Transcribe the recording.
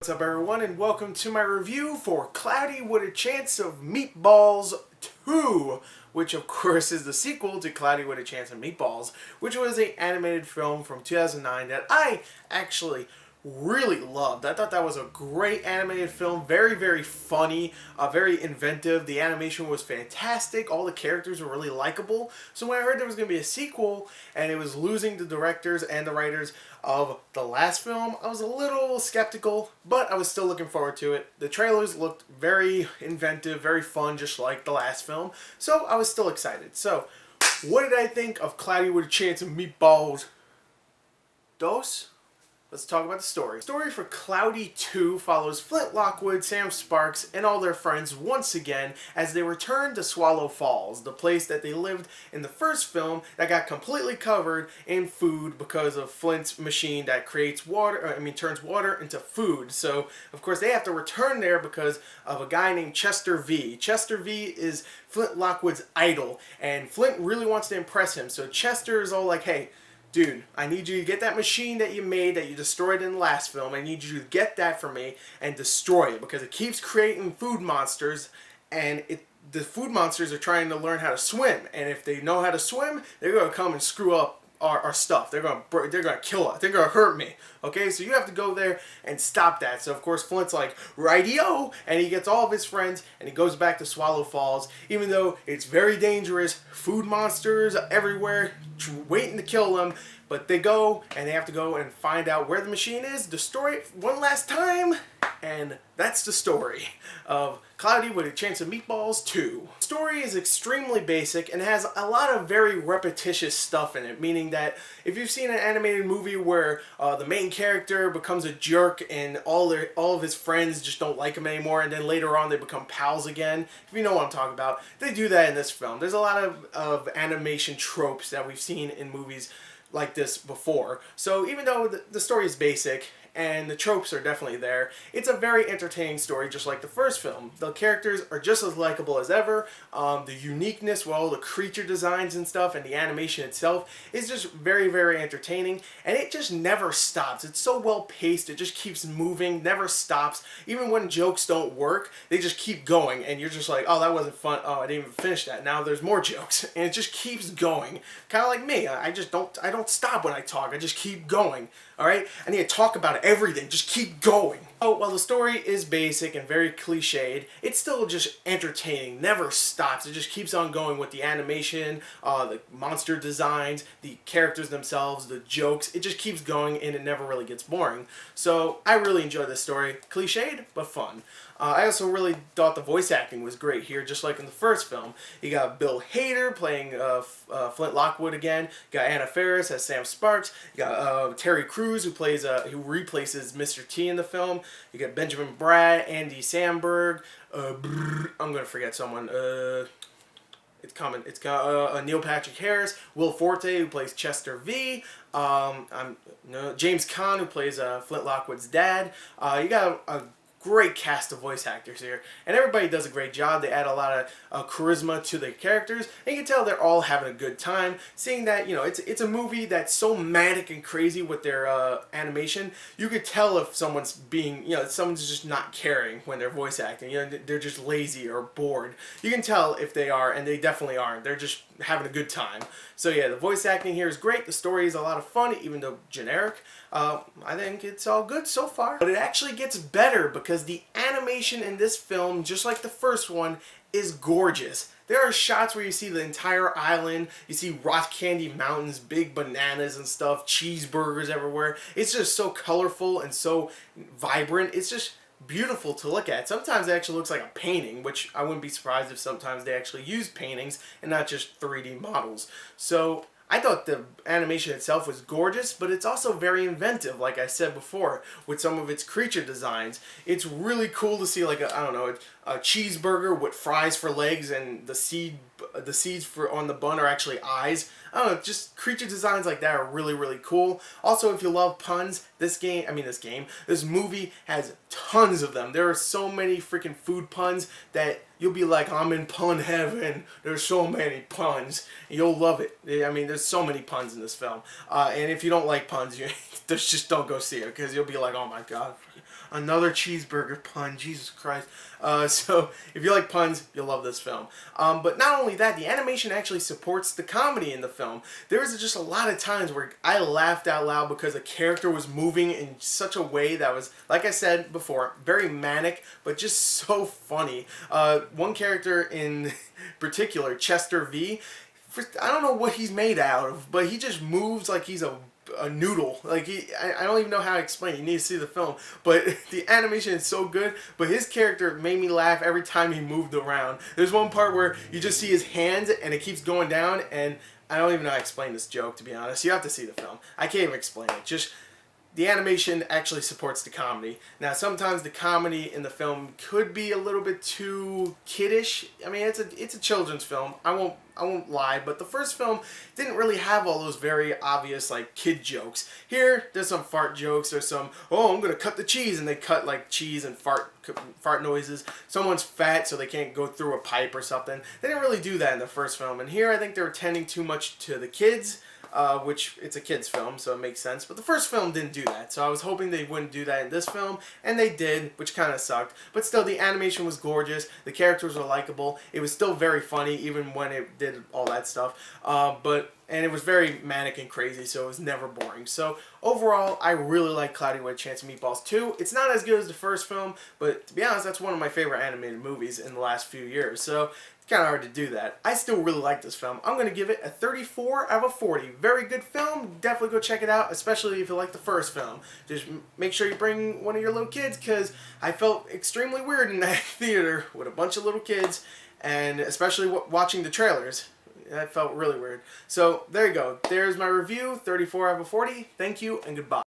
What's up everyone, and welcome to my review for Cloudy with a Chance of Meatballs 2, which of course is the sequel to Cloudy with a Chance of Meatballs, which was an animated film from 2009 that I actually really loved. I thought that was a great animated film, very funny, very inventive. The animation was fantastic, all the characters were really likable. So when I heard there was going to be a sequel and it was losing the directors and the writers of the last film, I was a little skeptical, but I was still looking forward to it. The trailers looked very inventive, very fun, just like the last film, so I was still excited. So what did I think of Cloudy with a Chance of Meatballs 2? Let's talk about the story. The story for Cloudy 2 follows Flint Lockwood, Sam Sparks, and all their friends once again as they return to Swallow Falls, the place that they lived in the first film that got completely covered in food because of Flint's machine that creates water, turns water into food. So, of course, they have to return there because of a guy named Chester V. Chester V is Flint Lockwood's idol, and Flint really wants to impress him. So Chester is all like, hey, dude, I need you to get that machine that you made that you destroyed in the last film. I need you to get that for me and destroy it because it keeps creating food monsters, and the food monsters are trying to learn how to swim. And if they know how to swim, they're going to come and screw up our stuff. They're gonna kill us. They're gonna hurt me. Okay, so you have to go there and stop that. So of course Flint's like, rightio, and he gets all of his friends and he goes back to Swallow Falls, even though it's very dangerous. Food monsters everywhere waiting to kill them. But they go, and they have to go and find out where the machine is, destroy it one last time, and that's the story of Cloudy with a Chance of Meatballs 2. The story is extremely basic and has a lot of very repetitious stuff in it, meaning that if you've seen an animated movie where the main character becomes a jerk and all of his friends just don't like him anymore, and then later on they become pals again, if you know what I'm talking about, they do that in this film. There's a lot of animation tropes that we've seen in movies like this before. So even though the story is basic and the tropes are definitely there, it's a very entertaining story just like the first film. The characters are just as likable as ever. The uniqueness with all the creature designs and stuff and the animation itself is just very entertaining, and it just never stops. It's so well paced, it just keeps moving, never stops. Even when jokes don't work, they just keep going and you're just like, oh, that wasn't fun, oh, I didn't even finish that, now there's more jokes, and it just keeps going. Kind of like me, I don't stop when I talk, I just keep going. Alright? I need to talk about everything. Just keep going. Oh, while the story is basic and very cliched, it's still just entertaining. Never stops. It just keeps on going with the animation, the monster designs, the characters themselves, the jokes. It just keeps going and it never really gets boring. So I really enjoyed this story. Cliched, but fun. I also really thought the voice acting was great here, just like in the first film. You got Bill Hader playing Flint Lockwood again. You got Anna Faris as Sam Sparks. You got Terry Crews who replaces Mr. T in the film. You got Benjamin Bratt, Andy Samberg. I'm gonna forget someone. It's coming. It's got Neil Patrick Harris, Will Forte who plays Chester V. James Caan who plays Flint Lockwood's dad. You got a great cast of voice actors here, and everybody does a great job. They add a lot of charisma to the characters, and you can tell they're all having a good time. Seeing that, it's a movie that's so manic and crazy with their animation, you could tell if someone's someone's just not caring when they're voice acting. They're just lazy or bored. You can tell if they are, and they definitely aren't. They're just having a good time. So yeah, the voice acting here is great. The story is a lot of fun, even though generic. I think it's all good so far. But it actually gets better because the animation in this film, just like the first one, is gorgeous. There are shots where you see the entire island, you see rock candy mountains, big bananas and stuff, cheeseburgers everywhere. It's just so colorful and so vibrant. It's just beautiful to look at. Sometimes it actually looks like a painting, which I wouldn't be surprised if sometimes they actually use paintings and not just 3D models. So I thought the animation itself was gorgeous, but it's also very inventive, like I said before, with some of its creature designs. It's really cool to see, like, a cheeseburger with fries for legs, and the seeds on the bun are actually eyes. I don't know, just creature designs like that are really cool. Also, if you love puns, this movie has tons of them. There are so many freaking food puns that you'll be like, I'm in pun heaven. There's so many puns. You'll love it. I mean, there's so many puns in this film. And if you don't like puns, just don't go see it, because you'll be like, oh my god, Another cheeseburger pun. Jesus Christ. So if you like puns, you'll love this film. But not only that, the animation actually supports the comedy in the film. There was just a lot of times where I laughed out loud because a character was moving in such a way that was, like I said before, very manic, but just so funny. One character in particular, Chester V, I don't know what he's made out of, but he just moves like he's a noodle. Like I don't even know how to explain it. You need to see the film. But the animation is so good. But his character made me laugh every time he moved around. There's one part where you just see his hands and it keeps going down, and I don't even know how to explain this joke, to be honest. You have to see the film. I can't even explain it. Just the animation actually supports the comedy. Now, sometimes the comedy in the film could be a little bit too kiddish. I mean, it's a children's film. I won't lie, but the first film didn't really have all those very obvious like kid jokes. Here, there's some fart jokes. There's some, oh, I'm gonna cut the cheese, and they cut like cheese and fart noises. Someone's fat, so they can't go through a pipe or something. They didn't really do that in the first film, and here I think they were tending too much to the kids. Which it's a kid's film, so it makes sense. But the first film didn't do that, so I was hoping they wouldn't do that in this film, and they did, which kind of sucked. But still, the animation was gorgeous. The characters were likable. It was still very funny, even when it did all that stuff. And it was very manic and crazy, so it was never boring. So overall, I really like Cloudy with a Chance of Meatballs 2. It's not as good as the first film, but to be honest, that's one of my favorite animated movies in the last few years. So it's kind of hard to do that. I still really like this film. I'm going to give it a 34 out of 40. Very good film. Definitely go check it out, especially if you like the first film. Just make sure you bring one of your little kids, because I felt extremely weird in that theater with a bunch of little kids, and especially watching the trailers. That felt really weird. So there you go. There's my review, 34 out of 40. Thank you and goodbye.